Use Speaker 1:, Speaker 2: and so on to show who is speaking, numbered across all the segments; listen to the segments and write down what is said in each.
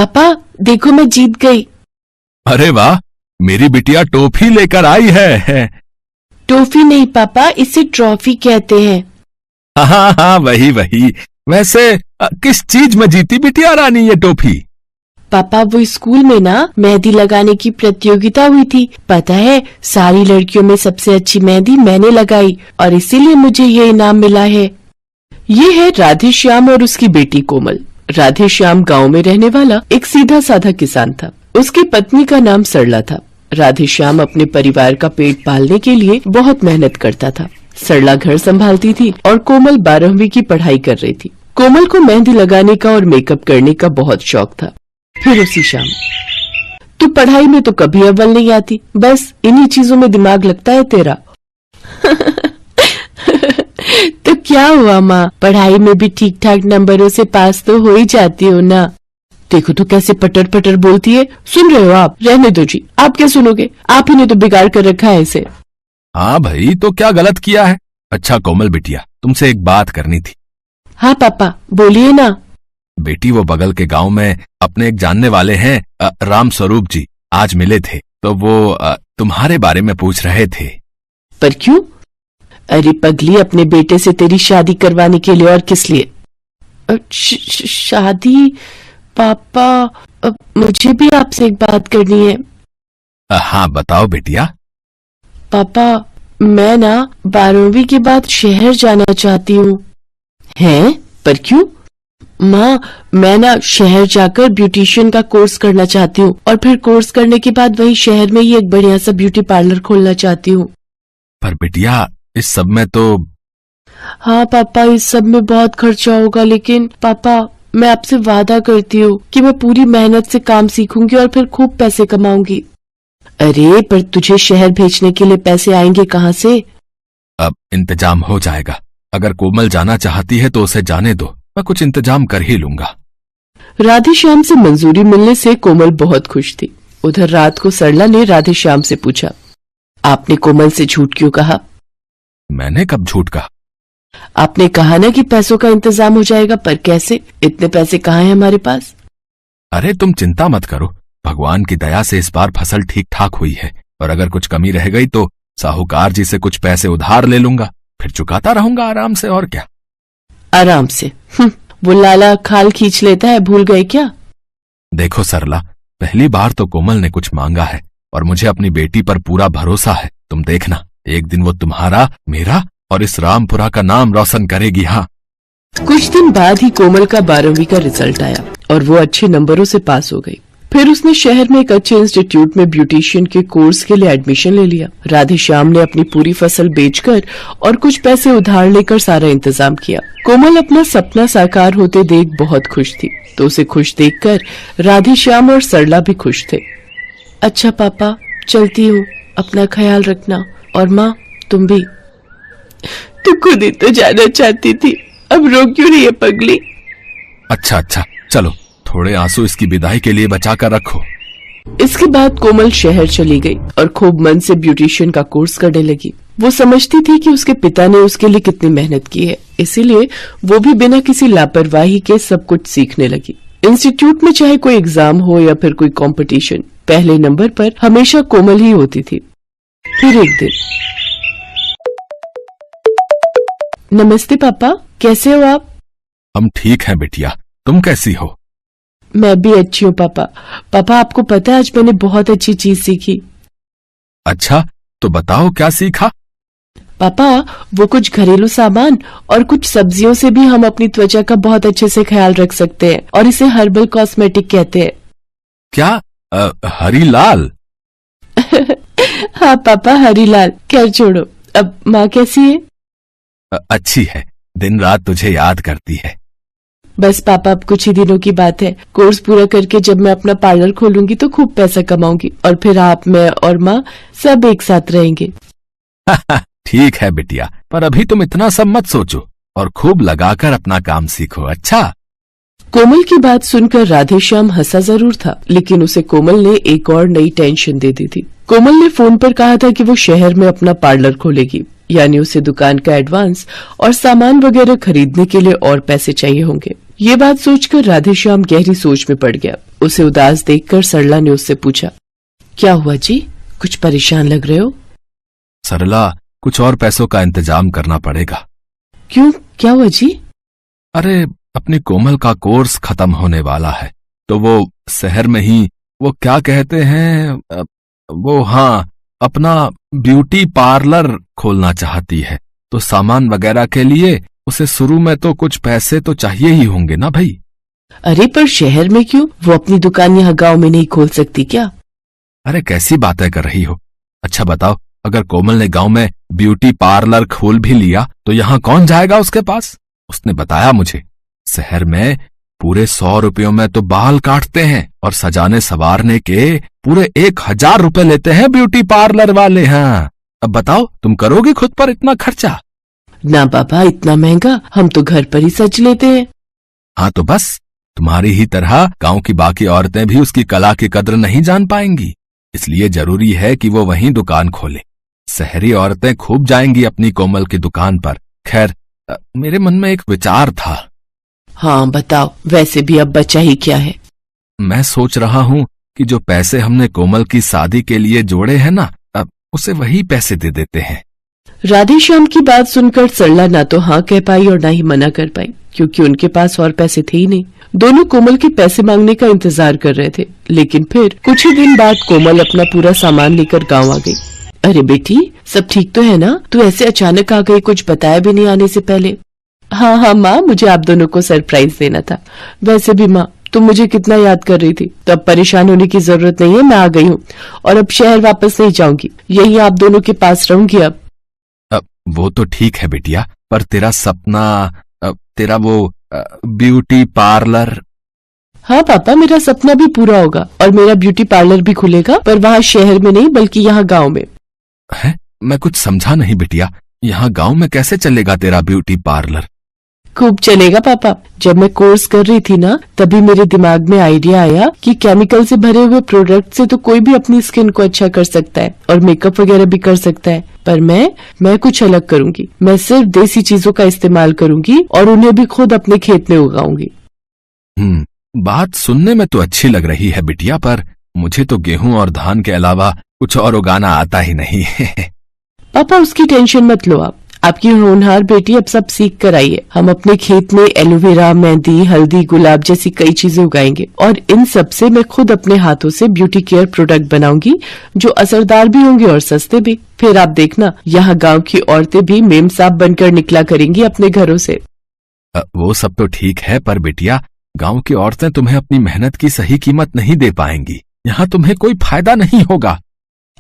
Speaker 1: पापा देखो मैं जीत गई।
Speaker 2: अरे वाह, मेरी बिटिया टॉफी लेकर आई है।
Speaker 1: टॉफी नहीं पापा, इसे ट्रॉफी कहते हैं।
Speaker 2: हाँ हाँ, वही वही। वैसे किस चीज में जीती बिटिया रानी ये टॉफी?
Speaker 1: पापा वो स्कूल में ना मेहंदी लगाने की प्रतियोगिता हुई थी। पता है, सारी लड़कियों में सबसे अच्छी मेहंदी मैंने लगाई और इसीलिए मुझे ये इनाम मिला है। ये है राधे श्याम और उसकी बेटी कोमल। राधे श्याम गांव में रहने वाला एक सीधा साधा किसान था। उसकी पत्नी का नाम सरला था। राधे श्याम अपने परिवार का पेट पालने के लिए बहुत मेहनत करता था। सरला घर संभालती थी और कोमल 12वीं की पढ़ाई कर रही थी। कोमल को मेहंदी लगाने का और मेकअप करने का बहुत शौक था। फिर उसी शाम, तू पढ़ाई में तो कभी अव्वल नहीं आती, बस इन्हीं चीजों में दिमाग लगता है तेरा। तो क्या हुआ माँ, पढ़ाई में भी ठीक ठाक नंबरों से पास तो हो ही जाती हो ना। देखो तो कैसे पटर पटर बोलती है। सुन रहे हो आप? रहने दो जी, आप क्या सुनोगे, आप ही ने तो बिगाड़ कर रखा है इसे।
Speaker 2: हाँ भाई, तो क्या गलत किया है? अच्छा कोमल बिटिया, तुमसे एक बात करनी थी।
Speaker 1: हाँ पापा बोलिए ना।
Speaker 2: बेटी, वो बगल के गांव में अपने एक जानने वाले हैं राम स्वरूप जी, आज मिले थे, तो वो तुम्हारे बारे में पूछ रहे थे।
Speaker 1: पर क्यों? अरे पगली, अपने बेटे से तेरी शादी करवाने के लिए, और किस लिए? शादी? पापा मुझे भी आपसे एक बात करनी है।
Speaker 2: हाँ बताओ बेटिया।
Speaker 1: पापा मैं ना 12वीं के बाद शहर जाना चाहती हूँ। हैं? पर क्यों? माँ, मैं ना शहर जाकर ब्यूटिशियन का कोर्स करना चाहती हूँ और फिर कोर्स करने के बाद वही शहर में ही एक बढ़िया सा ब्यूटी पार्लर खोलना चाहती हूँ।
Speaker 2: पर बिटिया, इस सब में तो।
Speaker 1: हाँ पापा, इस सब में बहुत खर्चा होगा, लेकिन पापा मैं आपसे वादा करती हूँ कि मैं पूरी मेहनत से काम सीखूंगी और फिर खूब पैसे कमाऊंगी। अरे पर तुझे शहर भेजने के लिए पैसे आएंगे कहाँ से?
Speaker 2: अब इंतजाम हो जाएगा। अगर कोमल जाना चाहती है तो उसे जाने दो, मैं कुछ इंतजाम कर ही लूंगा।
Speaker 1: राधे श्याम से मंजूरी मिलने से कोमल बहुत खुश थी। उधर रात को सरला ने राधे श्याम से पूछा, आपने कोमल से झूठ क्यों कहा?
Speaker 2: मैंने कब झूठ कहा?
Speaker 1: आपने कहा ना कि पैसों का इंतजाम हो जाएगा, पर कैसे? इतने पैसे कहाँ हैं हमारे पास?
Speaker 2: अरे तुम चिंता मत करो, भगवान की दया से इस बार फसल ठीक ठाक हुई है, और अगर कुछ कमी रह गई तो साहूकार जी से कुछ पैसे उधार ले लूंगा, फिर चुकाता रहूंगा आराम से। और क्या
Speaker 1: आराम से? वो लाला खाल खींच लेता है, भूल गए क्या?
Speaker 2: देखो सरला, पहली बार तो कोमल ने कुछ मांगा है और मुझे अपनी बेटी पर पूरा भरोसा है। तुम देखना, एक दिन वो तुम्हारा, मेरा और इस रामपुरा का नाम रोशन करेगी। हाँ।
Speaker 1: कुछ दिन बाद ही कोमल का 12वीं का रिजल्ट आया और वो अच्छे नंबरों से पास हो गई। फिर उसने शहर में एक अच्छे इंस्टीट्यूट में ब्यूटिशियन के कोर्स के लिए एडमिशन ले लिया। राधे श्याम ने अपनी पूरी फसल बेचकर और कुछ पैसे उधार लेकर सारा इंतजाम किया। कोमल अपना सपना साकार होते देख बहुत खुश थी, तो उसे खुश देखकर राधे श्याम और सरला भी खुश थे। अच्छा पापा, चलती हूँ, अपना ख्याल रखना, और माँ तुम भी। तू खुद ही तो जाना चाहती थी, अब रो क्यों रही है पगली?
Speaker 2: अच्छा अच्छा, चलो थोड़े आंसू इसकी विदाई के लिए बचा कर रखो।
Speaker 1: इसके बाद कोमल शहर चली गई और खूब मन से ब्यूटिशियन का कोर्स करने लगी। वो समझती थी कि उसके पिता ने उसके लिए कितनी मेहनत की है, इसीलिए वो भी बिना किसी लापरवाही के सब कुछ सीखने लगी। इंस्टीट्यूट में चाहे कोई एग्जाम हो या फिर कोई कंपटीशन, पहले नंबर पर हमेशा कोमल ही होती थी। फिर एक दिन, नमस्ते पापा, कैसे हो आप?
Speaker 2: हम ठीक हैं बिटिया, तुम कैसी हो?
Speaker 1: मैं भी अच्छी हूँ पापा। पापा आपको पता है, आज मैंने बहुत अच्छी चीज सीखी।
Speaker 2: अच्छा, तो बताओ क्या सीखा?
Speaker 1: पापा वो कुछ घरेलू सामान और कुछ सब्जियों से भी हम अपनी त्वचा का बहुत अच्छे से ख्याल रख सकते हैं, और इसे हर्बल कॉस्मेटिक कहते हैं।
Speaker 2: क्या? हरीलाल?
Speaker 1: हाँ पापा, हरीलाल। खैर छोड़ो, अब माँ कैसी है?
Speaker 2: अच्छी है, दिन रात तुझे याद करती है।
Speaker 1: बस पापा, अब कुछ ही दिनों की बात है। कोर्स पूरा करके जब मैं अपना पार्लर खोलूंगी तो खूब पैसा कमाऊंगी, और फिर आप, मैं और माँ सब एक साथ रहेंगे।
Speaker 2: ठीक है बिटिया, पर अभी तुम इतना सब मत सोचो और खूब लगाकर अपना काम सीखो। अच्छा।
Speaker 1: कोमल की बात सुनकर राधे श्याम हंसा जरूर था, लेकिन उसे कोमल ने एक और नई टेंशन दे दी थी। कोमल ने फोन पर कहा था कि वो शहर में अपना पार्लर खोलेगी, यानी उसे दुकान का एडवांस और सामान वगैरह खरीदने के लिए और पैसे चाहिए होंगे। ये बात सोचकर राधेश्याम गहरी सोच में पड़ गया। उसे उदास देखकर सरला ने उससे पूछा, क्या हुआ जी, कुछ परेशान लग रहे हो?
Speaker 2: सरला, कुछ और पैसों का इंतजाम करना पड़ेगा।
Speaker 1: क्यों, क्या हुआ जी?
Speaker 2: अरे, अपनी कोमल का कोर्स खत्म होने वाला है, तो वो शहर में ही वो क्या कहते हैं, वो हाँ, अपना ब्यूटी पार्लर खोलना चाहती है। तो सामान वगैरह के लिए उसे शुरू में तो कुछ पैसे तो चाहिए ही होंगे ना भाई।
Speaker 1: अरे पर शहर में क्यों, वो अपनी दुकान यहाँ गांव में नहीं खोल सकती क्या?
Speaker 2: अरे कैसी बातें कर रही हो। अच्छा बताओ, अगर कोमल ने गांव में ब्यूटी पार्लर खोल भी लिया तो यहाँ कौन जाएगा उसके पास? उसने बताया मुझे, शहर में पूरे 100 रुपयों में तो बाल काटते हैं और सजाने संवारने के पूरे 1000 रुपए लेते हैं ब्यूटी पार्लर वाले। हाँ, अब बताओ, तुम करोगे खुद पर इतना खर्चा?
Speaker 1: ना बाबा, इतना महंगा, हम तो घर पर ही सज लेते हैं।
Speaker 2: हाँ तो बस, तुम्हारी ही तरह गांव की बाकी औरतें भी उसकी कला की कद्र नहीं जान पाएंगी, इसलिए जरूरी है कि वो वहीं दुकान खोले। शहरी औरतें खूब जाएंगी अपनी कोमल की दुकान पर। खैर, मेरे मन में एक विचार था।
Speaker 1: हाँ बताओ, वैसे भी अब बचा ही क्या है?
Speaker 2: मैं सोच रहा हूँ कि जो पैसे हमने कोमल की शादी के लिए जोड़े हैं ना, अब उसे वही पैसे दे देते हैं।
Speaker 1: राधेश्याम की बात सुनकर सरला ना तो हाँ कह पाई और ना ही मना कर पाई, क्योंकि उनके पास और पैसे थे ही नहीं। दोनों कोमल के पैसे मांगने का इंतजार कर रहे थे। लेकिन फिर कुछ ही दिन बाद कोमल अपना पूरा सामान लेकर गांव आ गई। अरे बेटी, सब ठीक तो है ना? तू ऐसे अचानक आ गई, कुछ बताया भी नहीं आने से पहले। हाँ हाँ माँ, मुझे आप दोनों को सरप्राइज देना था। वैसे भी माँ, तुम मुझे कितना याद कर रही थी, तो अब परेशान होने की जरूरत नहीं है, मैं आ गई हूँ और अब शहर वापस नहीं जाऊंगी, यही आप दोनों के पास रहूंगी अब।
Speaker 2: वो तो ठीक है बिटिया, पर तेरा सपना, तेरा वो ब्यूटी पार्लर।
Speaker 1: हाँ पापा, मेरा सपना भी पूरा होगा और मेरा ब्यूटी पार्लर भी खुलेगा, पर वहाँ शहर में नहीं बल्कि यहाँ गांव में।
Speaker 2: है? मैं कुछ समझा नहीं बिटिया, यहाँ गांव में कैसे चलेगा तेरा ब्यूटी पार्लर?
Speaker 1: खूब चलेगा पापा। जब मैं कोर्स कर रही थी ना, तभी मेरे दिमाग में आइडिया आया कि केमिकल से भरे हुए प्रोडक्ट से तो कोई भी अपनी स्किन को अच्छा कर सकता है और मेकअप वगैरह भी कर सकता है, पर मैं कुछ अलग करूंगी। मैं सिर्फ देसी चीजों का इस्तेमाल करूंगी और उन्हें भी खुद अपने खेत में उगाऊंगी।
Speaker 2: बात सुनने में तो अच्छी लग रही है बिटिया, पर मुझे तो गेहूं और धान के अलावा कुछ और उगाना आता ही नहीं।
Speaker 1: पापा उसकी टेंशन मत लो आप, आपकी होनहार बेटी अब सब सीख कर आई है। हम अपने खेत में एलोवेरा, मेहंदी, हल्दी, गुलाब जैसी कई चीजें उगाएंगे और इन सब से मैं खुद अपने हाथों से ब्यूटी केयर प्रोडक्ट बनाऊंगी, जो असरदार भी होंगे और सस्ते भी। फिर आप देखना, यहाँ गांव की औरतें भी मेम साहब बनकर निकला करेंगी अपने घरों से।
Speaker 2: वो सब तो ठीक है, पर बिटिया, गांव की औरतें तुम्हें अपनी मेहनत की सही कीमत नहीं दे पाएंगी। यहाँ तुम्हें कोई फायदा नहीं होगा।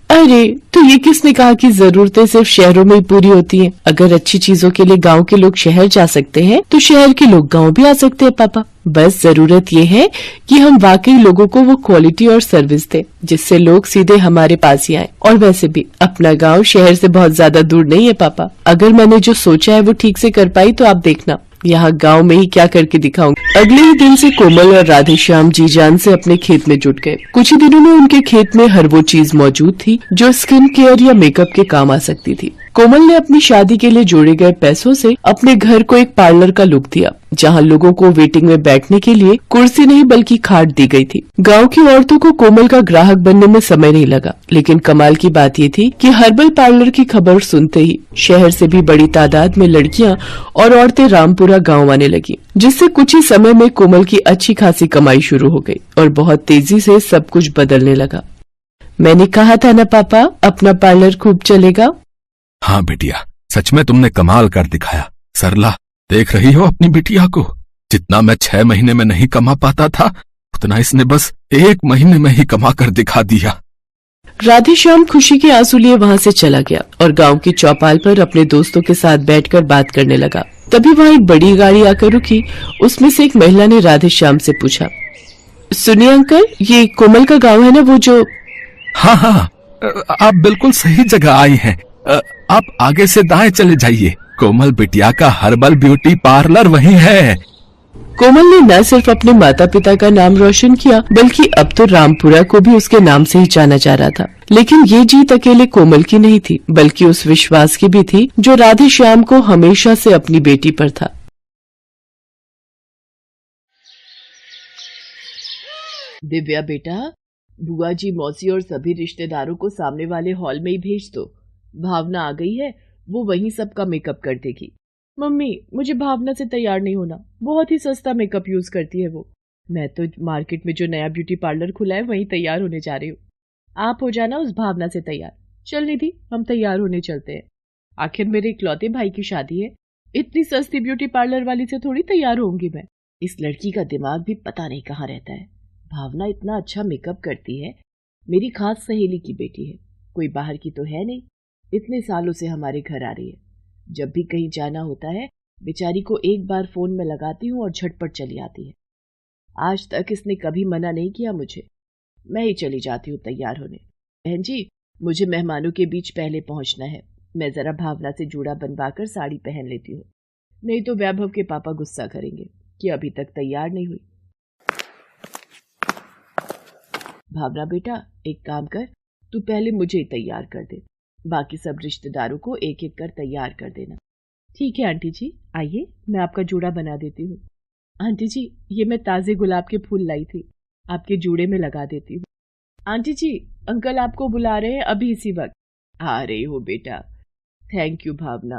Speaker 1: अरे, तो ये किसने कहा कि जरूरतें सिर्फ शहरों में ही पूरी होती हैं? अगर अच्छी चीजों के लिए गांव के लोग शहर जा सकते हैं, तो शहर के लोग गांव भी आ सकते हैं पापा। बस जरूरत ये है कि हम वाकई लोगों को वो क्वालिटी और सर्विस दें, जिससे लोग सीधे हमारे पास ही आए। और वैसे भी अपना गांव शहर से बहुत ज्यादा दूर नहीं है पापा। अगर मैंने जो सोचा है वो ठीक से कर पाई तो आप देखना, यहाँ गांव में ही क्या करके दिखाऊंगी। अगले ही दिन से कोमल और राधेश्याम जी जान से अपने खेत में जुट गए। कुछ ही दिनों में उनके खेत में हर वो चीज मौजूद थी जो स्किन केयर या मेकअप के काम आ सकती थी। कोमल ने अपनी शादी के लिए जोड़े गए पैसों से अपने घर को एक पार्लर का लुक दिया, जहाँ लोगों को वेटिंग में बैठने के लिए कुर्सी नहीं बल्कि खाट दी गई थी। गांव की औरतों को कोमल का ग्राहक बनने में समय नहीं लगा, लेकिन कमाल की बात ये थी कि हर्बल पार्लर की खबर सुनते ही शहर से भी बड़ी तादाद में लड़कियां और औरतें रामपुरा गांव आने लगी, जिससे कुछ ही समय में कोमल की अच्छी खासी कमाई शुरू हो गई और बहुत तेजी से सब कुछ बदलने लगा। मैंने कहा था ना पापा, अपना पार्लर खूब चलेगा।
Speaker 2: हाँ बिटिया, सच में तुमने कमाल कर दिखाया। सरला, देख रही हो अपनी बिटिया को? जितना मैं 6 महीने में नहीं कमा पाता था, उतना इसने बस 1 महीने में ही कमा कर दिखा दिया।
Speaker 1: राधेश्याम खुशी के आंसू लिए वहाँ से चला गया और गांव की चौपाल पर अपने दोस्तों के साथ बैठकर बात करने लगा। तभी वहाँ एक बड़ी गाड़ी आकर रुकी। उसमें से एक महिला ने राधेश्याम से पूछा, सुनिए अंकल, ये कोमल का गाँव है ना, वो जो?
Speaker 2: हाँ हाँ, आप बिल्कुल सही जगह आई हैं। आप आगे से दाएं चले जाइए, कोमल बिटिया का हर्बल ब्यूटी पार्लर वहीं है।
Speaker 1: कोमल ने न सिर्फ अपने माता पिता का नाम रोशन किया, बल्कि अब तो रामपुरा को भी उसके नाम से ही जाना जा रहा था। लेकिन ये जीत अकेले कोमल की नहीं थी, बल्कि उस विश्वास की भी थी जो राधेश्याम को हमेशा से अपनी बेटी पर था। दिव्या बेटा, बुआ जी, मौसी और सभी रिश्तेदारों को सामने वाले हॉल में ही भेज दो। भावना आ गई है, वो वहीं सबका मेकअप कर देगी। मम्मी, मुझे भावना से तैयार नहीं होना, बहुत ही सस्ता मेकअप यूज करती है वो। मैं तो मार्केट में जो नया ब्यूटी पार्लर खुला है वहीं तैयार होने जा रही हूँ। आप हो जाना उस भावना से तैयार। चल निधि, हम तैयार होने चलते हैं। आखिर मेरे इकलौते भाई की शादी है, इतनी सस्ती ब्यूटी पार्लर वाली से थोड़ी तैयार होंगी मैं। इस लड़की का दिमाग भी पता नहीं कहाँ रहता है। भावना इतना अच्छा मेकअप करती है, मेरी खास सहेली की बेटी है, कोई बाहर की तो है नहीं। इतने सालों से हमारे घर आ रही है। जब भी कहीं जाना होता है बेचारी को एक बार फोन में लगाती हूँ और झटपट चली आती है। आज तक इसने कभी मना नहीं किया मुझे। मैं ही चली जाती हूँ तैयार होने। बहन जी, मुझे मेहमानों के बीच पहले पहुंचना है। मैं जरा भावना से जूड़ा बनवाकर साड़ी पहन लेती हूँ, नहीं तो वैभव के पापा गुस्सा करेंगे कि अभी तक तैयार नहीं हुई। भावना बेटा, एक काम कर, तू पहले मुझे ही तैयार कर दे, बाकी सब रिश्तेदारों को एक एक कर तैयार कर देना। ठीक है आंटी जी, आइए मैं आपका जूड़ा बना देती हूँ। आंटी जी, ये मैं ताजे गुलाब के फूल लाई थी, आपके जूड़े में लगा देती हूँ। आंटी जी, अंकल आपको बुला रहे हैं अभी इसी वक्त। आ रही हो बेटा। थैंक यू भावना,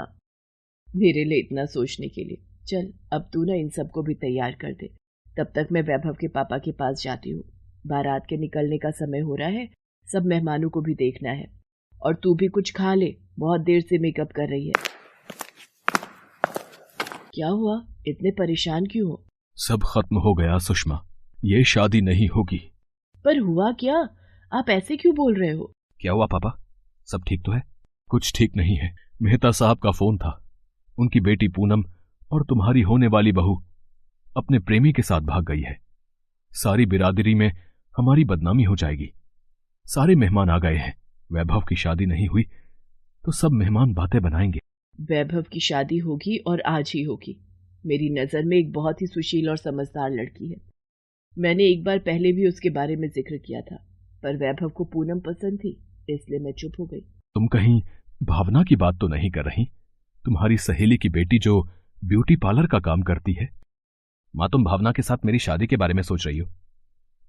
Speaker 1: मेरे लिए इतना सोचने के लिए। चल अब तू ना इन सबको भी तैयार कर दे, तब तक मैं वैभव के पापा के पास जाती हूँ। बारात के निकलने का समय हो रहा है, सब मेहमानों को भी देखना है। और तू भी कुछ खा ले, बहुत देर से मेकअप कर रही है। क्या हुआ, इतने परेशान क्यों हो?
Speaker 2: सब खत्म हो गया सुषमा, ये शादी नहीं होगी।
Speaker 1: पर हुआ क्या? आप ऐसे क्यों बोल रहे हो?
Speaker 2: क्या हुआ पापा, सब ठीक तो है? कुछ ठीक नहीं है। मेहता साहब का फोन था, उनकी बेटी पूनम और तुम्हारी होने वाली बहू अपने प्रेमी के साथ भाग गई है। सारी बिरादरी में हमारी बदनामी हो जाएगी। सारे मेहमान आ गए हैं, वैभव की शादी नहीं हुई तो सब मेहमान बातें बनाएंगे।
Speaker 1: वैभव की शादी होगी और आज ही होगी। मेरी नजर में एक बहुत ही सुशील और समझदार लड़की है। मैंने एक बार पहले भी उसके बारे में जिक्र किया था, पर वैभव को पूनम पसंद थी, इसलिए मैं चुप हो गई।
Speaker 2: तुम कहीं भावना की बात तो नहीं कर रही? तुम्हारी सहेली की बेटी जो ब्यूटी पार्लर का काम करती है। माँ, तुम भावना के साथ मेरी शादी के बारे में सोच रही हो?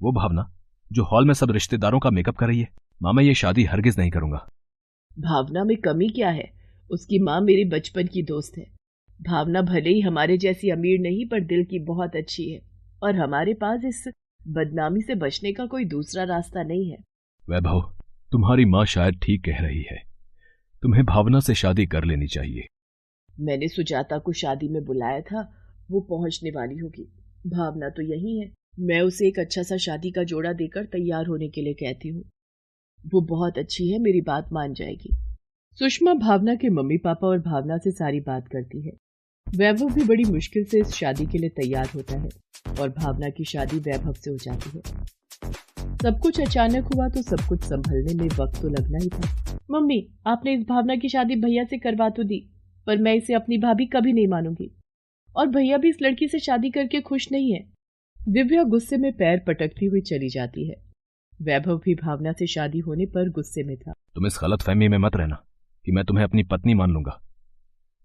Speaker 2: वो भावना जो हॉल में सब रिश्तेदारों का मेकअप कर रही है। माँ, मैं ये शादी हरगिज नहीं करूंगा।
Speaker 1: भावना में कमी क्या है? उसकी माँ मेरी बचपन की दोस्त है। भावना भले ही हमारे जैसी अमीर नहीं, पर दिल की बहुत अच्छी है, और हमारे पास इस बदनामी से बचने का कोई दूसरा रास्ता नहीं है।
Speaker 2: वैभव, तुम्हारी माँ शायद ठीक कह रही है, तुम्हें भावना से शादी कर लेनी चाहिए।
Speaker 1: मैंने सुजाता को शादी में बुलाया था, वो पहुंचने वाली होगी। भावना तो यही है, मैं उसे एक अच्छा सा शादी का जोड़ा देकर तैयार होने के लिए कहती हूँ। वो बहुत अच्छी है, मेरी बात मान जाएगी। सुषमा भावना के मम्मी पापा और भावना से सारी बात करती है। वैभव भी बड़ी मुश्किल से इस शादी के लिए तैयार होता है और भावना की शादी वैभव से हो जाती है। सब कुछ अचानक हुआ तो सब कुछ संभलने में वक्त तो लगना ही था। मम्मी, आपने इस भावना की शादी भैया से करवा तो दी, पर मैं इसे अपनी भाभी कभी नहीं मानूंगी, और भैया भी इस लड़की से शादी करके खुश नहीं है। दिव्या गुस्से में पैर पटकती हुई चली जाती है। वैभव भी भावना से शादी होने पर गुस्से में था।
Speaker 2: तुम इस गलत फहमी में मत रहना कि मैं तुम्हें अपनी पत्नी मान लूंगा।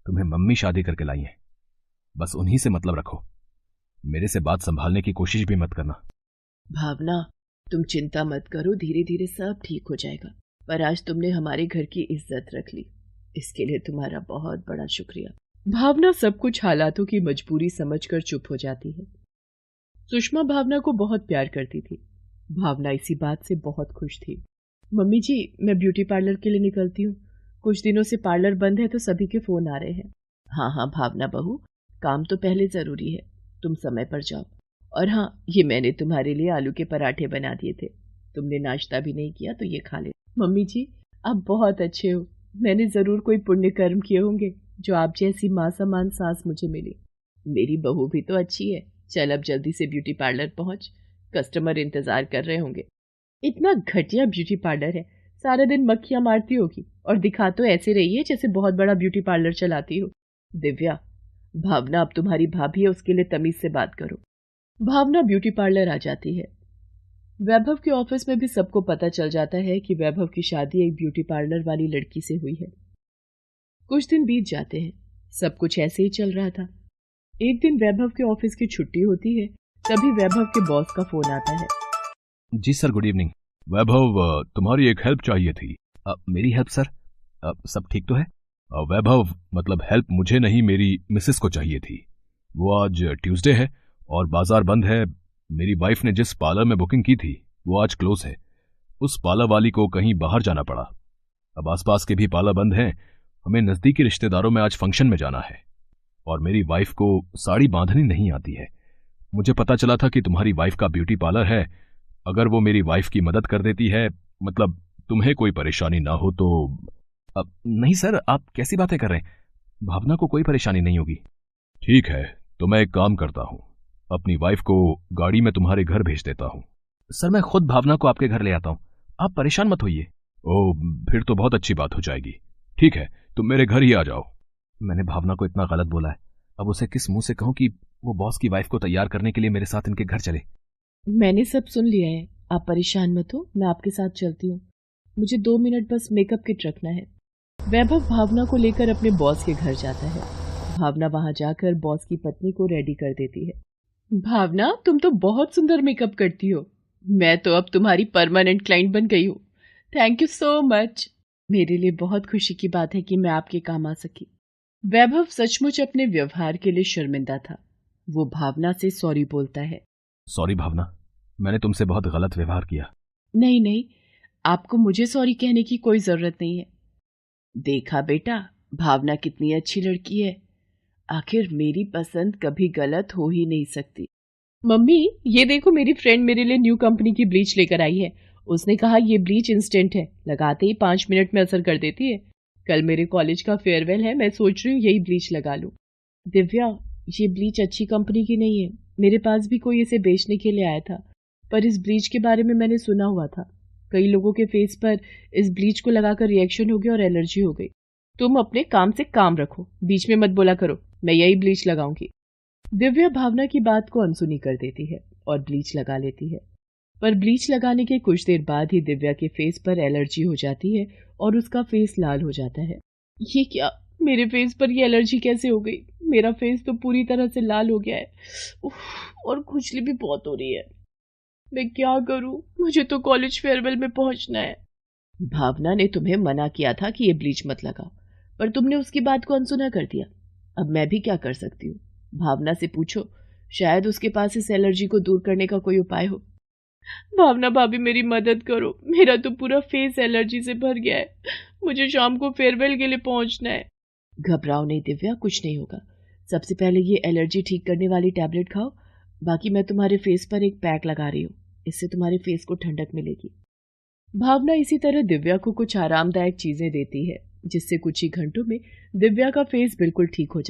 Speaker 2: तुम्हें मम्मी शादी करके लाई है, बस उन्हीं से मतलब रखो। मेरे से बात संभालने की कोशिश भी मत करना।
Speaker 1: भावना, तुम चिंता मत करो, धीरे धीरे सब ठीक हो जाएगा। पर आज तुमने हमारे घर की इज्जत रख ली, इसके लिए तुम्हारा बहुत बड़ा शुक्रिया। भावना सब कुछ हालातों की मजबूरी समझकर चुप हो जाती है। सुषमा भावना को बहुत प्यार करती थी। भावना इसी बात से बहुत खुश थी। मम्मी जी, मैं ब्यूटी पार्लर के लिए निकलती हूँ, कुछ दिनों से पार्लर बंद है तो सभी के फोन आ रहे हैं। हाँ हाँ भावना बहू, काम तो पहले जरूरी है, तुम समय पर जाओ। और हाँ, ये मैंने तुम्हारे लिए आलू के पराठे बना दिए थे, तुमने नाश्ता भी नहीं किया तो ये खा ले। मम्मी जी, आप बहुत अच्छे हो, मैंने जरूर कोई पुण्य कर्म किए होंगे जो आप जैसी माँ समान सास मुझे मिली। मेरी बहू भी तो अच्छी है। चल अब जल्दी से ब्यूटी पार्लर पहुंच, कस्टमर इंतजार कर रहे होंगे। इतना घटिया ब्यूटी पार्लर है, सारा दिन मक्खियां मारती होगी और दिखा तो ऐसे रही है जैसे बहुत बड़ा ब्यूटी पार्लर चलाती हो। दिव्या, भावना अब तुम्हारी भाभी है, उसके लिए तमीज से बात करो। भावना ब्यूटी पार्लर आ जाती है। वैभव के ऑफिस में भी सबको पता चल जाता है कि वैभव की शादी एक ब्यूटी पार्लर वाली लड़की से हुई है। कुछ दिन बीत जाते हैं, सब कुछ ऐसे ही चल रहा था। एक दिन वैभव के ऑफिस की छुट्टी होती है, तभी वैभव के बॉस का फोन आता है।
Speaker 2: जी सर, गुड इवनिंग। वैभव, तुम्हारी एक हेल्प चाहिए थी। मेरी हेल्प सर? सब ठीक तो है? वैभव, मतलब हेल्प मुझे नहीं, मेरी मिसेस को चाहिए थी। वो आज ट्यूसडे है और बाजार बंद है। मेरी वाइफ ने जिस पार्लर में बुकिंग की थी वो आज क्लोज है। उस पार्लर वाली को कहीं बाहर जाना पड़ा। अब आसपास के भी पार्लर बंद हैं। हमें नजदीकी रिश्तेदारों में आज फंक्शन में जाना है और मेरी वाइफ को साड़ी बांधनी नहीं आती है। मुझे पता चला था कि तुम्हारी वाइफ का ब्यूटी पार्लर है। अगर वो मेरी वाइफ की मदद कर देती है, मतलब तुम्हें कोई परेशानी ना हो तो। अब नहीं सर, आप कैसी बातें कर रहे हैं? भावना को कोई परेशानी नहीं होगी। ठीक है, तो मैं एक काम करता हूँ, अपनी वाइफ को गाड़ी में तुम्हारे घर भेज देता हूँ। सर, मैं खुद भावना को आपके घर ले आता हूँ, आप परेशान मत होइए। ओह, फिर तो बहुत अच्छी बात हो जाएगी। ठीक है, तुम मेरे घर ही आ जाओ। मैंने भावना को इतना गलत बोला है, अब उसे किस मुंह से कहूं कि वो बॉस की वाइफ को तैयार करने के लिए मेरे साथ इनके घर चले।
Speaker 1: मैंने सब सुन लिया है, आप परेशान मत हो, मैं आपके साथ चलती हूँ। मुझे 2 मिनट बस मेकअप किट रखना है। वैभव भावना को लेकर अपने बॉस के घर जाता है। भावना वहां जाकर बॉस की पत्नी को रेडी कर देती है। भावना, तुम तो बहुत सुंदर मेकअप करती हो। मैं तो अब तुम्हारी परमानेंट क्लाइंट बन गई हूँ। Thank you so much. मेरे लिए बहुत खुशी की बात है कि मैं आपके काम आ सकी। वैभव सचमुच अपने व्यवहार के लिए शर्मिंदा था। वो भावना से सॉरी बोलता है।
Speaker 2: सॉरी भावना, मैंने तुमसे बहुत गलत व्यवहार किया।
Speaker 1: नहीं नहीं, आपको मुझे सॉरी कहने की कोई जरूरत नहीं है। देखा बेटा, भावना कितनी अच्छी लड़की है। आखिर मेरी पसंद कभी गलत हो ही नहीं सकती। मम्मी, ये देखो, मेरी फ्रेंड मेरे लिए न्यू कंपनी की ब्लीच लेकर आई है। उसने कहा ये ब्लीच इंस्टेंट है, लगाते ही 5 मिनट में असर कर देती है। कल मेरे कॉलेज का फेयरवेल है, मैं सोच रही हूँ यही ब्लीच लगा लूं। दिव्या, ये ब्लीच अच्छी कंपनी की नहीं है। मेरे पास भी कोई इसे बेचने के लिए आया था, पर इस ब्लीच के बारे में मैंने सुना हुआ था। कई लोगों के फेस पर इस ब्लीच को लगाकर रिएक्शन हो गया और एलर्जी हो गई। तुम अपने काम से काम रखो, बीच में मत बोला करो। मैं यही ब्लीच लगाऊंगी। दिव्या भावना की बात को अनसुनी कर देती है और ब्लीच लगा लेती है, पर ब्लीच लगाने के कुछ देर बाद ही दिव्या के फेस पर एलर्जी हो जाती है और उसका फेस लाल हो जाता है। ये क्या, मेरे फेस पर ये एलर्जी कैसे हो गई? मेरा फेस तो पूरी तरह से लाल हो गया है। उफ, और खुजली भी बहुत हो रही है। मैं क्या करूं? मुझे तो कॉलेज फेयरवेल में पहुंचना है। भावना ने तुम्हें मना किया था कि ये ब्लीच मत लगाओ, पर तुमने उसकी बात को अनसुना कर दिया। अब मैं भी क्या कर सकती हूँ? भावना से पूछो, शायद उसके पास इस एलर्जी को दूर करने का कोई उपाय हो। भावना भाभी, मेरी मदद करो, मेरा तो पूरा फेस एलर्जी से भर गया है। मुझे शाम को फेयरवेल के लिए पहुंचना है। घबराओ नहीं दिव्या, कुछ नहीं होगा। सबसे पहले ये एलर्जी ठीक करने वाली टैबलेट खाओ, बाकी मैं तुम्हारे फेस पर एक पैक लगा रही हूँ, इससे तुम्हारे फेस को ठंडक मिलेगी। भावना इसी तरह दिव्या को कुछ आरामदायक चीजें देती है, जिससे कुछ ही घंटों में दिव्या का फेस बिल्कुल ठीक हो जाता है।